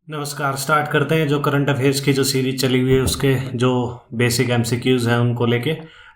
नमस्कार। स्टार्ट करते हैं जो करंट अफेयर्स की जो सीरीज चली हुई है उसके जो बेसिक एमसीक्यूज़ हैं उनको लेके।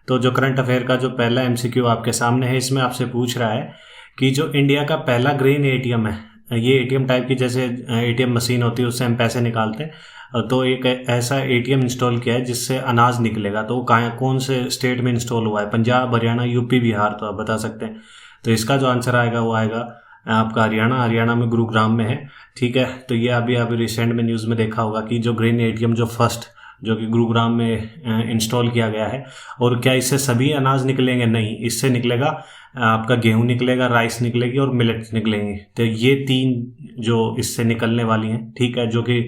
तो जो करंट अफेयर का जो पहला एमसीक्यू आपके सामने है, इसमें आपसे पूछ रहा है कि जो इंडिया का पहला ग्रीन एटीएम है, ये एटीएम टाइप की जैसे एटीएम मशीन होती है उससे हम पैसे निकालते हैं, तो एक ऐसा एटीएम इंस्टॉल किया है जिससे अनाज निकलेगा। तो वो कहाँ कौन से स्टेट में इंस्टॉल हुआ है? पंजाब, हरियाणा, यूपी, बिहार। तो आप बता सकते हैं। तो इसका जो आंसर आएगा वो आएगा आपका हरियाणा में गुरुग्राम में है। ठीक है, तो ये अभी अभी रिसेंट में न्यूज़ में देखा होगा कि जो ग्रीन एटीएम जो फर्स्ट जो कि गुरुग्राम में इंस्टॉल किया गया है। और क्या इससे सभी अनाज निकलेंगे? नहीं, इससे निकलेगा आपका गेहूं निकलेगा, राइस निकलेगी और मिलेट्स निकलेंगे। तो ये तीन जो इससे निकलने वाली हैं, ठीक है, जो कि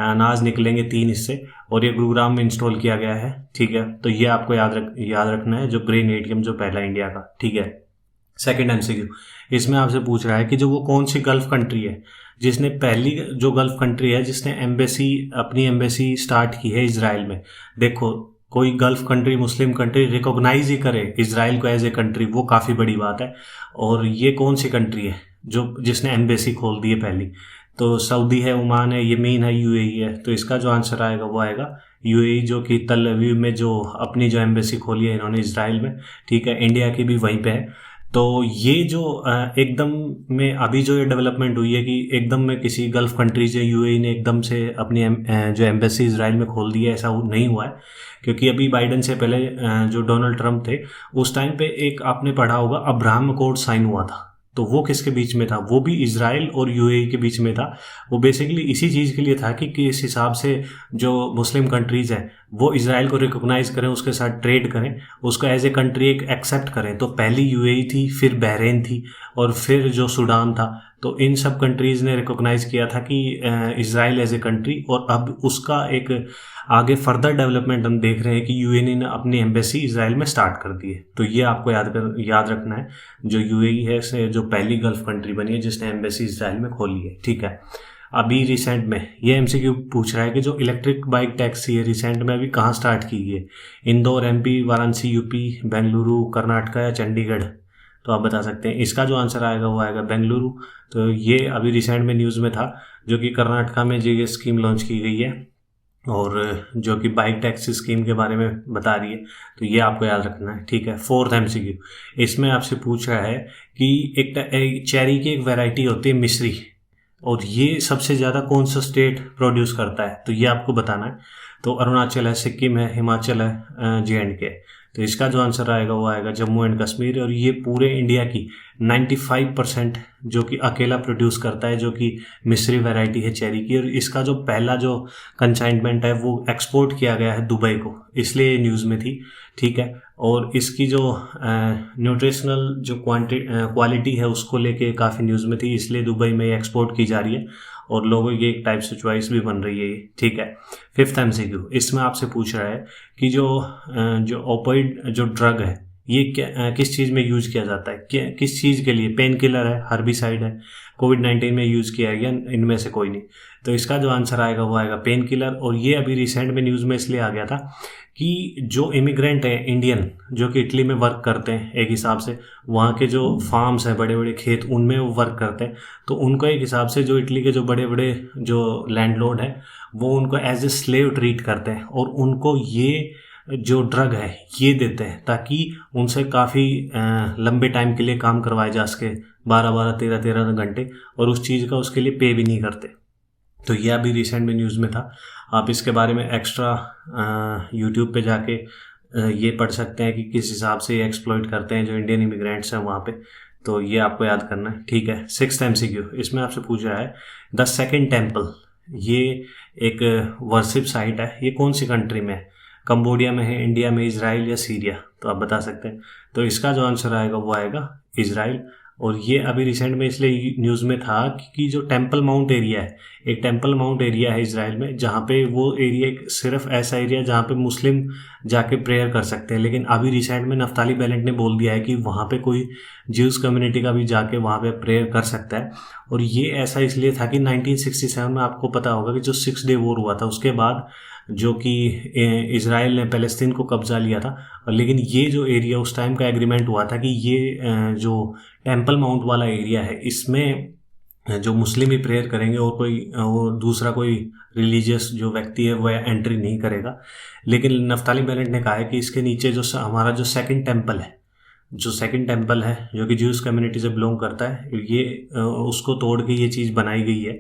अनाज निकलेंगे तीन इससे, और ये गुरुग्राम में इंस्टॉल किया गया है। ठीक है, तो ये आपको याद रखना है जो ग्रीन एटीएम जो पहला इंडिया का। ठीक है, सेकंड एमसीक्यू इसमें आपसे पूछ रहा है कि जो वो कौन सी गल्फ कंट्री है जिसने पहली जो गल्फ कंट्री है जिसने अपनी एम्बेसी स्टार्ट की है इजराइल में। देखो, कोई gulf country, Muslim country recognise ही करे इजराइल को एज ए कंट्री, वो काफ़ी बड़ी बात है। और ये कौन सी कंट्री है जो जिसने एम्बेसी खोल दी है पहली? तो सऊदी है, ओमान है, यमीन है, यूएई है। तो इसका जो आंसर आएगा वो आएगा यूएई, जो कि तल अवीव में जो अपनी जो एम्बेसी खोली है इन्होंने इजराइल में। ठीक है, इंडिया की भी वहीं पे है। तो ये जो एकदम में अभी जो ये डेवलपमेंट हुई है कि एकदम में किसी गल्फ कंट्रीज या यूएई ने एकदम से अपनी जो एम्बेसी इसराइल में खोल दी है, ऐसा नहीं हुआ है। क्योंकि अभी बाइडन से पहले जो डोनाल्ड ट्रंप थे उस टाइम पे एक आपने पढ़ा होगा अब्राहम अकॉर्ड साइन हुआ था। तो वो किसके बीच में था? वो भी इसराइल और यूएई के बीच में था। वो बेसिकली इसी चीज़ के लिए था कि किस हिसाब से जो मुस्लिम कंट्रीज़ हैं वो इसराइल को रिकॉग्नाइज करें, उसके साथ ट्रेड करें, उसको एज ए कंट्री एक एक्सेप्ट करें। तो पहली यूएई थी, फिर बहरीन थी, और फिर जो सूडान था। तो इन सब कंट्रीज़ ने रिकॉग्नाइज किया था कि इसराइल एज ए कंट्री। और अब उसका एक आगे फर्दर डेवलपमेंट हम देख रहे हैं कि यूएई ने अपनी एम्बेसी इसराइल में स्टार्ट कर दी है। तो ये आपको याद रखना है, जो यूएई है से जो पहली गल्फ कंट्री बनी है जिसने एम्बेसी इसराइल में खोली है। ठीक है, अभी रिसेंट में ये एमसीक्यू पूछ रहा है कि जो इलेक्ट्रिक बाइक टैक्सी है रिसेंट में अभी कहाँ स्टार्ट की गई है? इंदौर एमपी, वाराणसी यूपी, बेंगलुरु कर्नाटका या चंडीगढ़? तो आप बता सकते हैं। इसका जो आंसर आएगा वो आएगा बेंगलुरु। तो ये अभी रिसेंट में न्यूज़ में था, जो कि कर्नाटका में जो ये स्कीम लॉन्च की गई है और जो कि बाइक टैक्सी स्कीम के बारे में बता रही है। तो ये आपको याद रखना है। ठीक है, फोर्थ एमसीक्यू इसमें आपसे पूछ रहा है कि एक चेरी की एक वैरायटी होती है मिश्री, और ये सबसे ज़्यादा कौन सा स्टेट प्रोड्यूस करता है? तो ये आपको बताना है। तो अरुणाचल है, सिक्किम है, हिमाचल है, JNK। तो इसका जो आंसर आएगा वो आएगा जम्मू एंड कश्मीर। और ये पूरे इंडिया की 95% जो कि अकेला प्रोड्यूस करता है, जो कि मिस्री वैरायटी है चेरी की। और इसका जो पहला जो कंसाइनमेंट है वो एक्सपोर्ट किया गया है दुबई को, इसलिए न्यूज़ में थी। ठीक है, और इसकी जो न्यूट्रिशनल जो क्वालिटी है उसको लेके काफ़ी न्यूज़ में थी, इसलिए दुबई में एक्सपोर्ट की जा रही है और लोगों की एक टाइप से चॉइस भी बन रही है ये। ठीक है, फिफ्थ एमसीक्यू इसमें आपसे पूछ रहा है कि जो ओपियोइड जो ड्रग है ये किस चीज़ में यूज़ किया जाता है? किस चीज़ के लिए? पेन किलर है, हर्बिसाइड है, कोविड-19 में यूज़ किया गया, इनमें से कोई नहीं। तो इसका जो आंसर आएगा वो आएगा पेन किलर। और ये अभी रिसेंट में न्यूज़ में इसलिए आ गया था कि जो इमिग्रेंट है इंडियन जो कि इटली में वर्क करते हैं, एक हिसाब से वहाँ के जो फार्म्स हैं, बड़े बड़े खेत, उनमें वो वर्क करते हैं। तो उनको एक हिसाब से जो इटली के जो बड़े बड़े जो लैंडलॉर्ड हैं वो उनको एज ए स्लेव ट्रीट करते हैं, और उनको ये जो ड्रग है ये देते हैं ताकि उनसे काफ़ी लंबे टाइम के लिए काम करवाए जा सके, 12-12, 13-13 घंटे, और उस चीज़ का उसके लिए पे भी नहीं करते। तो यह अभी रिसेंट में न्यूज़ में था। आप इसके बारे में एक्स्ट्रा यूट्यूब पे जाके ये पढ़ सकते हैं कि किस हिसाब से ये एक्सप्लॉइट करते हैं जो इंडियन इमिग्रेंट्स हैं वहाँ पे। तो ये आपको याद करना है। ठीक है, सिक्स्थ एमसीक्यू इसमें आपसे पूछ रहा है द सेकेंड टेम्पल, ये एक वर्शिप साइट है, ये कौन सी कंट्री में है? कंबोडिया में है, इंडिया में, इजराइल या सीरिया? तो आप बता सकते हैं। तो इसका जो आंसर आएगा वो आएगा इजराइल। और ये अभी रिसेंट में इसलिए न्यूज़ में था कि जो टेम्पल माउंट एरिया है, एक टेम्पल माउंट एरिया है इसराइल में, जहाँ पे वो एरिया सिर्फ ऐसा एरिया जहाँ पे मुस्लिम जाके प्रेयर कर सकते हैं। लेकिन अभी रिसेंट में नफ्ताली बेनेट ने बोल दिया है कि वहाँ पे कोई ज्यूज कम्युनिटी का भी जाके वहाँ पे प्रेयर कर सकता है। और ये ऐसा इसलिए था कि 1967 में आपको पता होगा कि जो 6 डे वॉर हुआ था उसके बाद जो कि इजराइल ने फ़लस्तीन को कब्जा लिया था। लेकिन ये जो एरिया उस टाइम का एग्रीमेंट हुआ था कि ये जो टेम्पल माउंट वाला एरिया है इसमें जो मुस्लिम ही प्रेयर करेंगे और कोई वो दूसरा कोई रिलीजियस जो व्यक्ति है वह एंट्री नहीं करेगा। लेकिन नफ्ताली बेनेट ने कहा है कि इसके नीचे जो हमारा जो सेकंड टेम्पल है जो कि ज्यूस कम्युनिटी से बिलोंग करता है, ये उसको तोड़ के ये चीज़ बनाई गई है,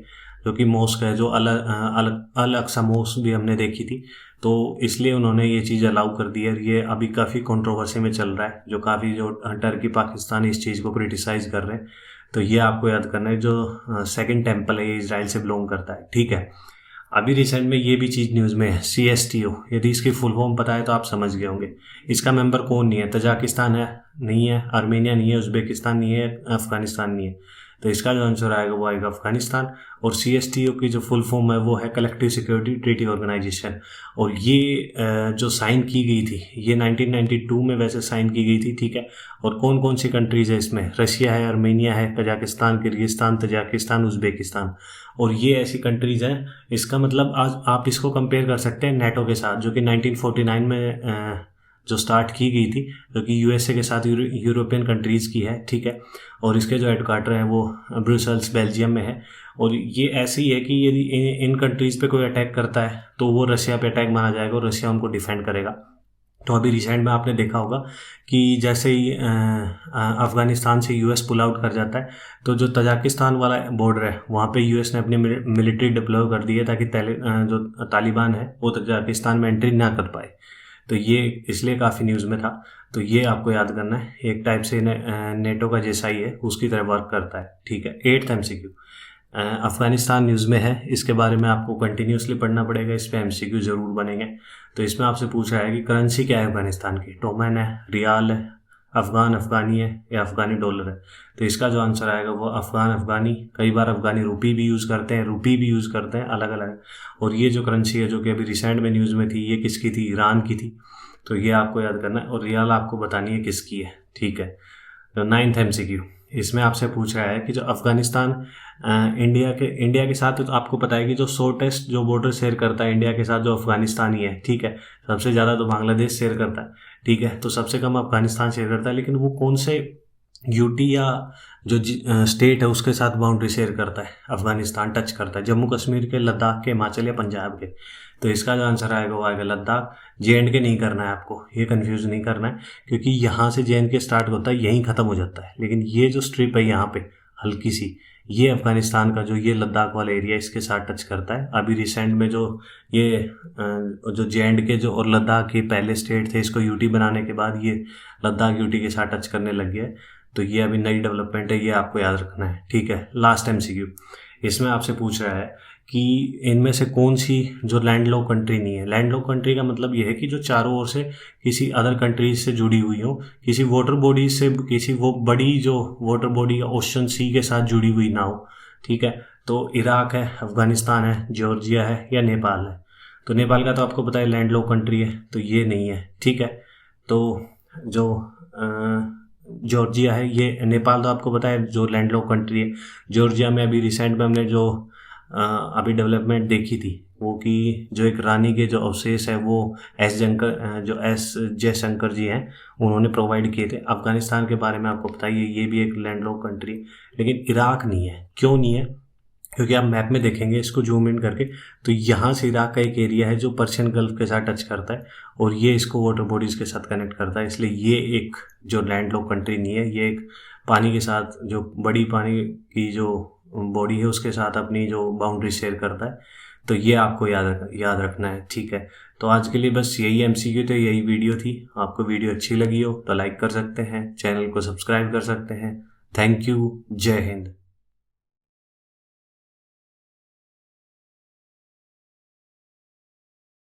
जो कि मॉस्क है, जो अल अक्सा मॉस्क भी हमने देखी थी। तो इसलिए उन्होंने ये चीज़ अलाउ कर दी है। ये अभी काफ़ी कंट्रोवर्सी में चल रहा है, जो काफ़ी जो टर्की पाकिस्तान इस चीज़ को क्रिटिसाइज कर रहे हैं। तो ये आपको याद करना है, जो सेकंड टेम्पल है ये इजराइल से बिलोंग करता है, ठीक है। अभी रिसेंट में ये भी चीज़ न्यूज़ में है, CSTO, यदि इसकी फुल फॉर्म पता है तो आप समझ गए होंगे। इसका मेंबर कौन नहीं है? तजाकिस्तान है नहीं है, आर्मेनिया नहीं है, उज़्बेकिस्तान नहीं है, अफगानिस्तान नहीं है। तो इसका जो आंसर आएगा वो आएगा अफगानिस्तान। और CSTO की जो फुल फॉर्म है वो है कलेक्टिव सिक्योरिटी ट्रीटी ऑर्गेनाइजेशन। और ये जो साइन की गई थी ये 1992 में वैसे साइन की गई थी, ठीक है। और कौन कौन सी कंट्रीज़ है इसमें? रशिया है, आर्मेनिया है, कजाकिस्तान, किर्गिस्तान, तजाकिस्तान, उज़्बेकिस्तान। और ये ऐसी कंट्रीज़ हैं, इसका मतलब आज आप इसको कंपेयर कर सकते हैं नेटो के साथ, जो कि 1949 में जो स्टार्ट की गई थी, जो कि USA के साथ यूरोपियन कंट्रीज़ की है, ठीक है। और इसके जो हेडक्वार्टर हैं वो ब्रुसेल्स बेल्जियम में है। और ये ऐसी है कि यदि इन कंट्रीज़ पे कोई अटैक करता है तो वो रशिया पे अटैक माना जाएगा और रशिया उनको डिफेंड करेगा। तो अभी रिसेंट में आपने देखा होगा कि जैसे ही अफ़गानिस्तान से US पुल आउट कर जाता है, तो जो तजाकिस्तान वाला बॉर्डर है वहाँ पे US ने अपनी मिलिट्री डिप्लॉय कर दी है, ताकि जो तालिबान है वो तजाकिस्तान में एंट्री ना कर पाए। तो ये इसलिए काफ़ी न्यूज़ में था। तो ये आपको याद करना है, एक टाइप से नेटो का जैसा ही है, उसकी तरह वर्क करता है, ठीक है। 8th MCQ अफ़गानिस्तान न्यूज़ में है, इसके बारे में आपको कंटिन्यूसली पढ़ना पड़ेगा, इस पे MCQ ज़रूर बनेंगे। तो इसमें आपसे पूछ रहा है कि करेंसी क्या है अफ़गानिस्तान की? टोमन है, रियाल है, अफ़गानी है या अफ़गानी डॉलर है? तो इसका जो आंसर आएगा वो अफ़गानी। कई बार अफ़गानी रुपी भी यूज़ करते हैं, अलग अलग। और ये जो करेंसी है जो कि अभी रिसेंट में न्यूज़ में थी, ये किसकी थी? ईरान की थी। तो ये आपको याद करना है। और रियाल आपको बतानी है किसकी है, ठीक है। तो 9th MCQ इसमें आपसे पूछ रहा है कि जो अफ़गानिस्तान इंडिया के साथ, तो आपको पता है कि जो शॉर्टेस्ट जो बॉर्डर शेयर करता है इंडिया के साथ जो अफ़गानिस्तान ही है, ठीक है। सबसे ज़्यादा तो बांग्लादेश शेयर करता है, ठीक है। तो सबसे कम अफ़गानिस्तान शेयर करता है। लेकिन वो कौन से यूटी या जो स्टेट है उसके साथ बाउंड्री शेयर करता है? अफ़गानिस्तान टच करता है जम्मू कश्मीर के, लद्दाख के, हिमाचल या पंजाब के? तो इसका जो आंसर आएगा वो आएगा लद्दाख। JNK नहीं करना है आपको, ये कंफ्यूज नहीं करना है, क्योंकि यहाँ से JNK स्टार्ट होता है, यहीं ख़त्म हो जाता है। लेकिन ये जो स्ट्रिप है यहाँ पे हल्की सी, ये अफ़गानिस्तान का जो ये लद्दाख वाला एरिया इसके साथ टच करता है। अभी रिसेंट में जो ये जो JNK जो और लद्दाख के पहले स्टेट थे, इसको यूटी बनाने के बाद ये लद्दाख यूटी के साथ टच करने लग गया है। तो ये अभी नई डेवलपमेंट है, ये आपको याद रखना है, ठीक है। लास्ट MCQ इसमें आपसे पूछ रहा है कि इनमें से कौन सी जो लैंडलॉक कंट्री नहीं है? लैंडलॉक कंट्री का मतलब ये है कि जो चारों ओर से किसी अदर कंट्रीज से जुड़ी हुई हो, किसी वाटर बॉडी से, किसी वो बड़ी जो वाटर बॉडी ओशन सी के साथ जुड़ी हुई ना हो, ठीक है। तो इराक है, अफगानिस्तान है, जॉर्जिया है या नेपाल है? तो नेपाल का तो आपको पता है लैंडलॉक कंट्री है, तो ये नहीं है, ठीक है। तो जो जॉर्जिया है, ये नेपाल तो आपको पता है जो लैंडलॉक कंट्री है। जॉर्जिया में अभी रिसेंट में हमने जो अभी डेवलपमेंट देखी थी वो कि जो एक रानी के जो अवशेष है वो एस जयशंकर जी हैं, उन्होंने प्रोवाइड किए थे। अफगानिस्तान के बारे में आपको पता ही है, ये भी एक लैंडलॉक कंट्री, लेकिन इराक नहीं है। क्यों नहीं है? क्योंकि आप मैप में देखेंगे इसको जूम इन करके, तो यहाँ से इराक का एक एरिया है जो पर्शियन गल्फ के साथ टच करता है और ये इसको वाटर बॉडीज़ के साथ कनेक्ट करता है। इसलिए ये एक जो लैंडलॉक कंट्री नहीं है, ये एक पानी के साथ जो बड़ी पानी की जो बॉडी है उसके साथ अपनी जो बाउंड्री शेयर करता है। तो ये आपको याद रखना है, ठीक है। तो आज के लिए बस यही MCQ थे, यही वीडियो थी। आपको वीडियो अच्छी लगी हो तो लाइक कर सकते हैं, चैनल को सब्सक्राइब कर सकते हैं। थैंक यू, जय हिंद।